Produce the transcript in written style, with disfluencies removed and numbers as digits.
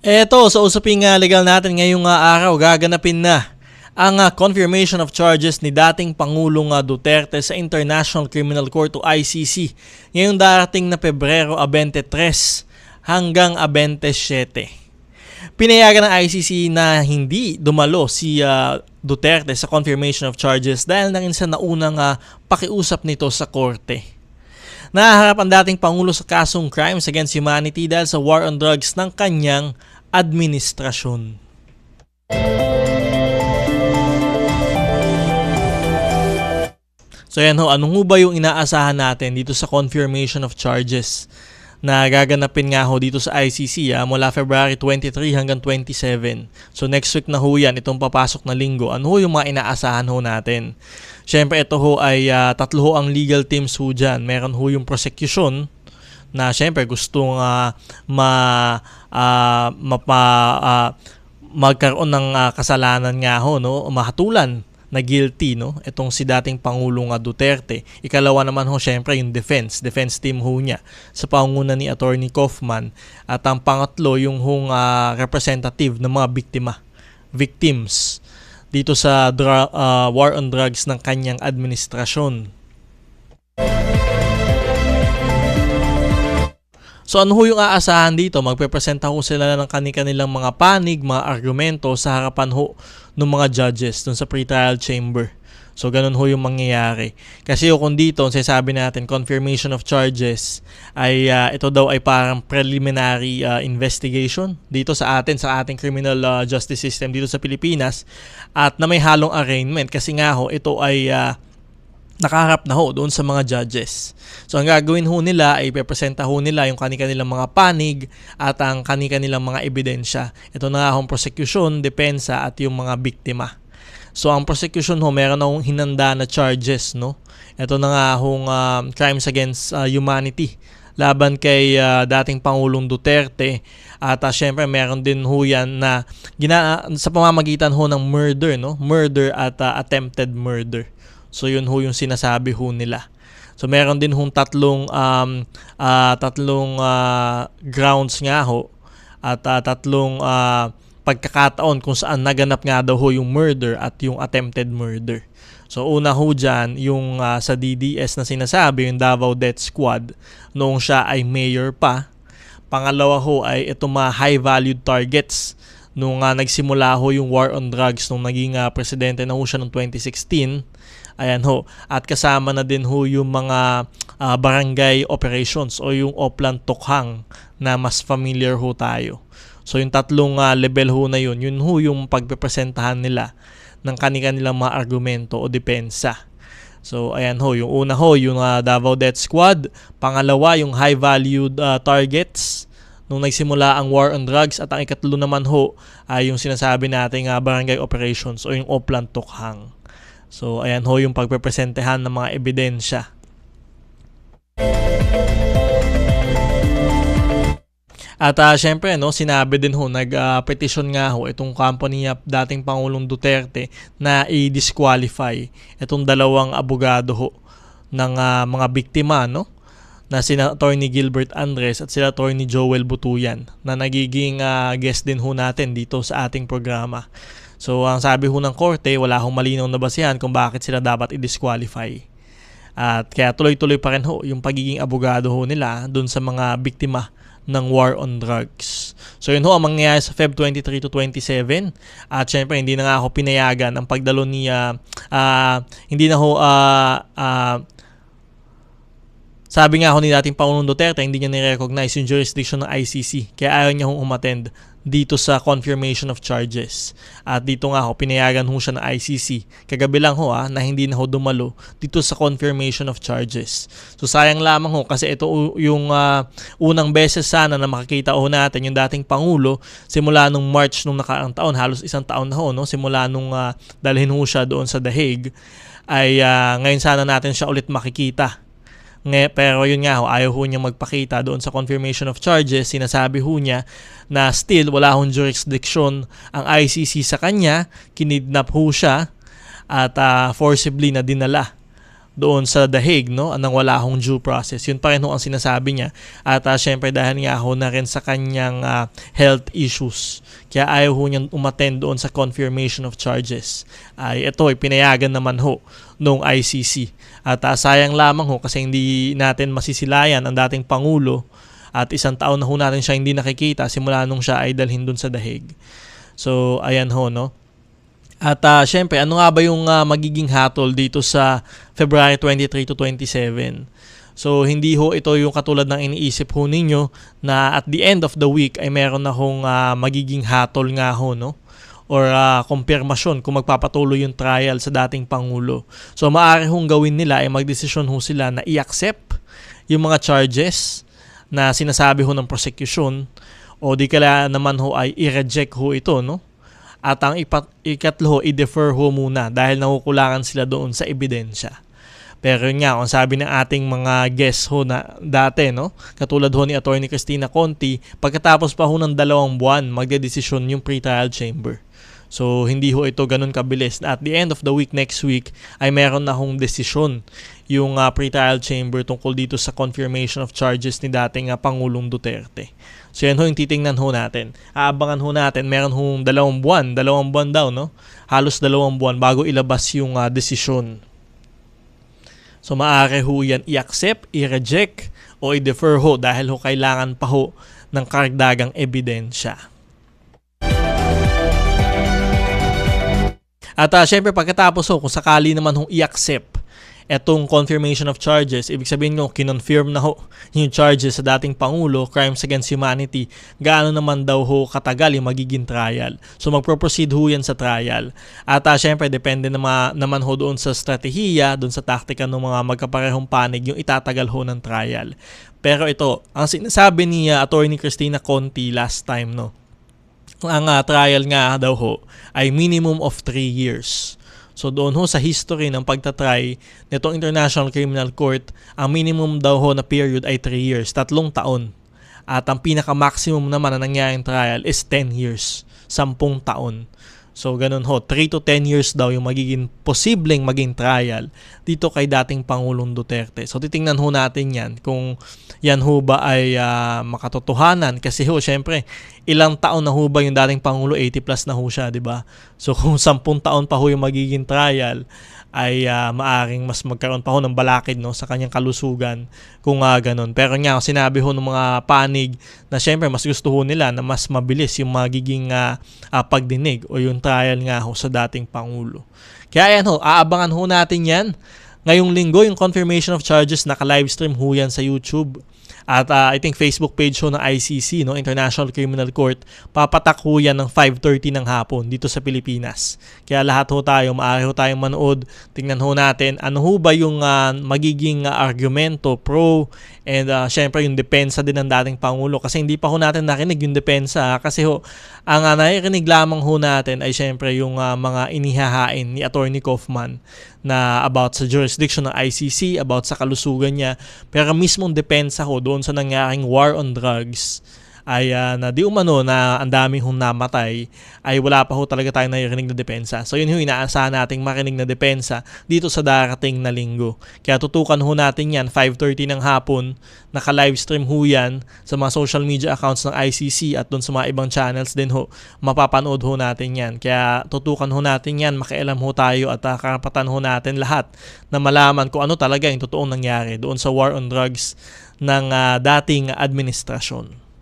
Eto, sa usaping legal natin ngayong araw, gaganapin na ang confirmation of charges ni dating Pangulong Duterte sa International Criminal Court o ICC ngayong darating na Pebrero 23 hanggang 27. Pinayagan ng ICC na hindi dumalo si Duterte sa confirmation of charges dahil na rin sa naunang pakiusap nito sa korte. Nahaharap ang dating Pangulo sa kasong crimes against humanity dahil sa war on drugs ng kanyang administrasyon. So yan ho, ano ba yung inaasahan natin dito sa confirmation of charges na gaganapin nga ho dito sa ICC mula February 23 hanggang 27. So next week na ho yan, itong papasok na linggo. Ano ho yung mga inaasahan ho natin? Siyempre ito ho ay tatlo ho ang legal teams ho dyan. Meron ho yung prosecution na siyempre gustong magkaroon ng kasalanan nga ho, no? Mahatulan na guilty, no? Itong si dating Pangulong Duterte. Ikalawa naman ho siyempre yung defense team ho niya sa pangunguna ni Attorney Kaufman. At ang pangatlo yung representative ng mga victims dito sa war on drugs ng kanyang administrasyon. So ano ho yung aasahan dito? Magpepresenta ho sila ng kanilang mga panig, mga argumento sa harapan ho ng mga judges dun sa pre-trial chamber. So ganun ho yung mangyayari. Kasi kung dito, sabi natin, confirmation of charges, ay ito daw ay parang preliminary investigation dito sa ating criminal justice system dito sa Pilipinas at na may halong arraignment kasi nga ho, ito ay nakaharap na ho doon sa mga judges. So ang gagawin ho nila ay ipepresenta ho nila yung kanilang mga panig at ang kanilang mga ebidensya. Ito na nga hong prosecution, depensa at yung mga biktima. So ang prosecution ho, meron na hong hinanda na charges, no? Ito na nga hong crimes against humanity laban kay dating Pangulong Duterte at syempre meron din ho yan na sa pamamagitan ho ng murder, no? Murder at attempted murder. So yun ho yung sinasabi ho nila. So meron din hong tatlong grounds nga ho at tatlong pagkakataon kung saan naganap nga daw ho yung murder at yung attempted murder. So una ho dyan yung sa DDS na sinasabi, yung Davao Death Squad noong siya ay mayor pa. Pangalawa ho ay itong mga high valued targets nung nagsimula ho yung war on drugs nung naging presidente na ho siya noong 2016. Ayan ho. At kasama na din ho yung mga barangay operations o yung Oplan Tokhang na mas familiar ho tayo. So yung tatlong level ho na yun ho yung pagpepresentahan nila ng kanilang mga argumento o depensa. So ayan ho, yung una ho yung Davao Death Squad, pangalawa yung high valued targets nung nagsimula ang war on drugs at ang ikatlo naman ho ay yung sinasabi nating barangay operations o yung Oplan Tokhang. So, ayan ho yung pagpepresentehan ng mga ebidensya. At syempre, no, sinabi din ho, nag-petition nga ho itong company dating Pangulong Duterte na i-disqualify itong dalawang abogado ho ng mga biktima, no? Na sina Attorney Gilbert Andres at sila Attorney Joel Butuyan na nagiging guest din ho natin dito sa ating programa. So, ang sabi ho ng korte, wala hong malinaw na basihan kung bakit sila dapat i-disqualify. At kaya tuloy-tuloy pa rin ho yung pagiging abogado ho nila dun sa mga biktima ng war on drugs. So, yun ho ang mangyayari sa Feb 23 to 27. At syempre, hindi na nga ako pinayagan ang pagdalo ni, hindi na ho, sabi nga ho ni dating Pangulong Duterte, hindi niya ni-recognize yung jurisdiction ng ICC. Kaya ayaw niya hong umattend dito sa confirmation of charges. At dito nga ho, pinayagan ho siya ng ICC. Kagabi lang ho na hindi na ho dumalo dito sa confirmation of charges. So sayang lamang ho kasi ito yung unang beses sana na makikita ho natin yung dating Pangulo simula nung March nung nakaraang taon, halos isang taon na ho, no? Simula nung dalhin ho siya doon sa The Hague, ay ngayon sana natin siya ulit makikita. Pero yun nga ho, ayaw ho niya magpakita doon sa confirmation of charges. Sinasabi ho niya na still wala hong jurisdiction ang ICC sa kanya, kinidnap ho siya at forcibly na dinala doon sa The Hague, no, nang wala hong due process. Yun pa rin ho ang sinasabi niya. At syempre dahil nga ho na rin sa kanyang health issues, kaya ayaw ho niyang umattend doon sa confirmation of charges. Ito ay pinayagan naman ho nung ICC. At sayang lamang ho kasi hindi natin masisilayan ang dating Pangulo at 1 taon na ho natin siya hindi nakikita simula nung siya ay dalhin doon sa The Hague. So ayan ho, no. At syempre, ano nga ba yung magiging hatol dito sa February 23 to 27? So, hindi ho ito yung katulad ng iniisip ho ninyo na at the end of the week ay meron na hong magiging hatol nga ho, no? Or kumpirmasyon kung magpapatuloy yung trial sa dating Pangulo. So, maaari hong gawin nila ay magdesisyon ho sila na i-accept yung mga charges na sinasabi ho ng prosecution o di kaya naman ho ay i-reject ho ito, no? At ang ikatlo, i-defer ho muna dahil nakukulangan sila doon sa ebidensya. Pero yun nga, kung sabi ng ating mga guests ho na dati, no? Katulad ho ni Attorney Cristina Conti, pagkatapos pa ho ng 2 buwan, magdedesisyon yung pre-trial chamber. So, hindi ho ito ganun kabilis. At the end of the week, next week, ay meron na hong desisyon yung pre-trial chamber tungkol dito sa confirmation of charges ni dating Pangulong Duterte. So, yan ho yung titingnan ho natin. Aabangan ho natin, meron hong 2 buwan daw, no? Halos 2 buwan bago ilabas yung desisyon. So, maaari ho yan i-accept, i-reject, o i-defer ho dahil ho kailangan pa ho ng karagdagang ebidensya. At syempre pagkatapos ho, kung sakali naman hong i-accept etong confirmation of charges, ibig sabihin nyo, kinonfirm na ho yung charges sa dating Pangulo, crimes against humanity, gaano naman daw ho katagal yung magiging trial. So magpro-proceed ho yan sa trial. At syempre, depende naman ho doon sa strategiya, doon sa taktika ng mga magkaparehong panig, yung itatagal ho ng trial. Pero ito, ang sinasabi ni Attorney Cristina Conti last time, no, ang trial nga daw ho ay minimum of 3 years. So doon ho sa history ng pagtatry nitong International Criminal Court, ang minimum daw ho na period ay 3 years, 3 taon. At ang pinaka-maximum naman na nangyaring trial is 10 years, 10 taon. So ganun ho, 3 to 10 years daw yung magiging posibleng maging trial dito kay dating Pangulong Duterte. So titingnan ho natin yan kung yan ho ba ay makatotohanan kasi ho syempre ilang taon na ho ba yung dating Pangulo, 80 plus na ho siya, di ba? So kung 10 taon pa ho yung magiging trial ay maaring mas magkaroon pa ho ng balakid, no, sa kanyang kalusugan kung ganun. Pero nga, sinabi ho ng mga panig na syempre mas gusto ho nila na mas mabilis yung magiging pagdinig o yung trial nga ho sa dating Pangulo. Kaya yan ho, aabangan ho natin yan. Ngayong linggo, yung confirmation of charges, naka-livestream ho yan sa YouTube. At I think Facebook page ho ng ICC, no, International Criminal Court, papatak ho yan ng 5:30 ng hapon dito sa Pilipinas. Kaya lahat ho tayo, maaari ho tayong manood, tingnan ho natin ano ho ba yung magiging argumento pro and syempre yung depensa din ng dating Pangulo kasi hindi pa ho natin narinig yung depensa kasi ho, ang narinig lamang ho natin ay syempre yung mga inihahain ni Attorney Kaufman na about sa jurisdiction ng ICC, about sa kalusugan niya, pero mismong depensa ho doon sa nangyaring war on drugs ay na di umano na ang daming hong namatay ay wala pa ho talaga tayong naririnig na depensa. So yun ho, inaasahan nating marinig na depensa dito sa darating na linggo. Kaya tutukan ho natin yan 5:30 ng hapon, naka-livestream ho yan sa mga social media accounts ng ICC at doon sa mga ibang channels din ho, mapapanood ho natin yan. Kaya tutukan ho natin yan, makialam ho tayo at karapatan ho natin lahat na malaman kung ano talaga yung totoong nangyari doon sa war on drugs ng dating administrasyon.